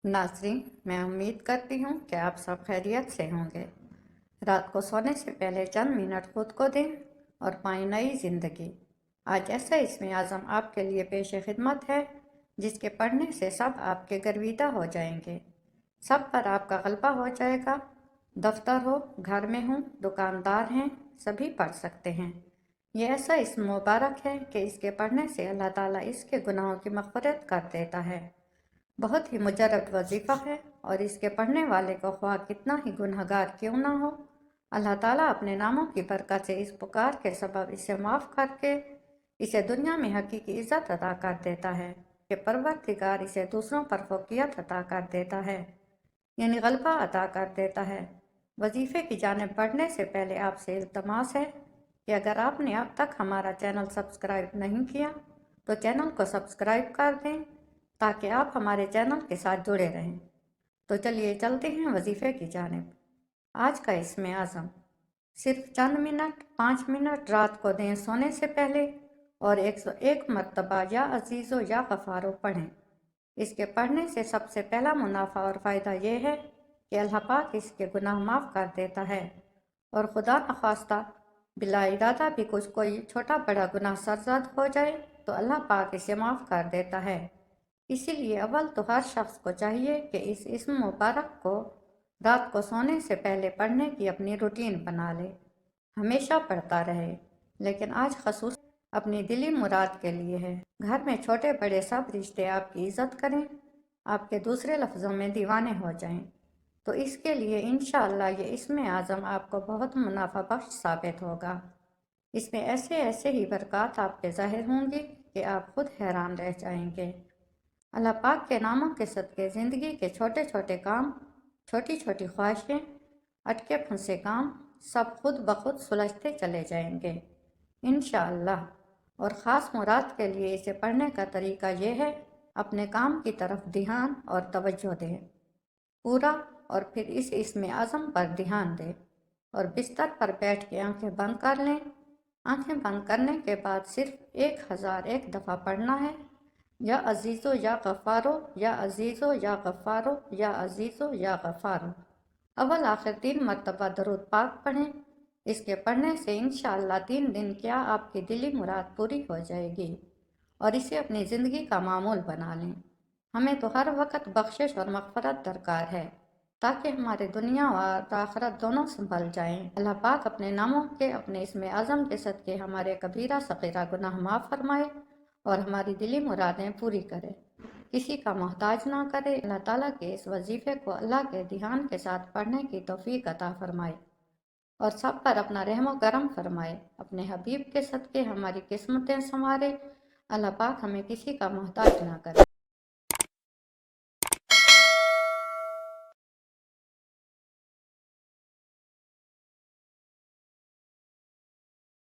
नाज़रीन, मैं उम्मीद करती हूँ कि आप सब खैरियत से होंगे। रात को सोने से पहले चंद मिनट खुद को दें और पाएं नई ज़िंदगी। आज ऐसा इसमें आज़म आपके लिए पेश खिदमत है जिसके पढ़ने से सब आपके गर्विदा हो जाएंगे, सब पर आपका गलबा हो जाएगा। दफ्तर हो, घर में हो, दुकानदार हैं, सभी पढ़ सकते हैं। ये ऐसा इस्म मुबारक है कि इसके पढ़ने से अल्लाह ताला इसके गुनाहों की मग़फ़िरत कर देता है। बहुत ही मुजरब वजीफ़ा है और इसके पढ़ने वाले को ख्वाह कितना ही गुनहगार क्यों ना हो, अल्लाह ताला अपने नामों की बरकत से इस पुकार के सबब इसे माफ़ करके इसे दुनिया में हकीकी इज़्ज़त अता कर देता है कि परवरदिगार इसे दूसरों पर फ़ौक़ियत अता कर देता है, यानी गलबा अता कर देता है। वजीफ़े की जानिब बढ़ने से पहले आपसे इल्तमास है कि अगर आपने अब तक हमारा चैनल सब्सक्राइब नहीं किया तो चैनल को सब्सक्राइब कर दें ताकि आप हमारे चैनल के साथ जुड़े रहें। तो चलिए चलते हैं वजीफ़े की जानिब। आज का इसमें आज़म, सिर्फ चंद मिनट 5 मिनट रात को दें सोने से पहले और 101 मरतबा या अजीज़ो या गफ़ारो पढ़ें। इसके पढ़ने से सबसे पहला मुनाफा और फ़ायदा ये है कि अल्लाह पाक इसके गुनाह माफ़ कर देता है और खुदा न खास्ता बिला इरादा भी कुछ कोई छोटा बड़ा गुनाह सरज़द हो जाए तो अल्लाह पाक इसे माफ़ कर देता है। इसीलिए अव्वल तो हर शख्स को चाहिए कि इस इस्म मुबारक को रात को सोने से पहले पढ़ने की अपनी रूटीन बना ले, हमेशा पढ़ता रहे। लेकिन आज खसूस अपनी दिली मुराद के लिए है। घर में छोटे बड़े सब रिश्ते आपकी इज़्ज़त करें, आपके दूसरे लफ्ज़ों में दीवाने हो जाएं। तो इसके लिए इंशाअल्लाह ये इस्म आज़म आपको बहुत मुनाफा बख्श साबित होगा। इसमें ऐसे ऐसे ही बरक़ात आपके ज़ाहिर होंगी कि आप खुद हैरान रह जाएंगे। अल्लाह पाक के नामों के सदके ज़िंदगी के छोटे छोटे काम, छोटी छोटी ख्वाहिशें, अटके फंसे काम सब खुद ब खुद सुलझते चले जाएंगे इंशाअल्लाह। और ख़ास मुराद के लिए इसे पढ़ने का तरीका यह है, अपने काम की तरफ ध्यान और तवज्जो दें पूरा, और फिर इस इस्म आज़म पर ध्यान दें और बिस्तर पर बैठ के आंखें बंद कर लें। आंखें बंद करने के बाद सिर्फ 1001 दफ़ा पढ़ना है, या अजीज़ो या गफ़ारो, या अजीज़ो या गफ़ारो, या अजीज़ो या गफ़ारो। अव्वल आखिर 3 मरतबा दरूद पाक पढ़ें। इसके पढ़ने से इंशाअल्लाह 3 दिन क्या आपकी दिली मुराद पूरी हो जाएगी और इसे अपनी ज़िंदगी का मामूल बना लें। हमें तो हर वक्त बख्शिश और मग़फ़िरत दरकार है ताकि हमारे दुनिया और आखिरत दोनों संभल जाएं। अल्लाह पाक अपने नामों के अपने इस्म आज़म के सदके हमारे कबीरा सग़ीरा गुनाह माफ़ फरमाए और हमारी दिली मुरादें पूरी करे, किसी का मोहताज ना करे। अल्लाह ताला के इस वजीफ़े को अल्लाह के ध्यान के साथ पढ़ने की तौफ़ीक अता फरमाए और सब पर अपना रहम करम फरमाए। अपने हबीब के सदके हमारी किस्मतें संवारे। अल्लाह पाक हमें किसी का मोहताज ना करे।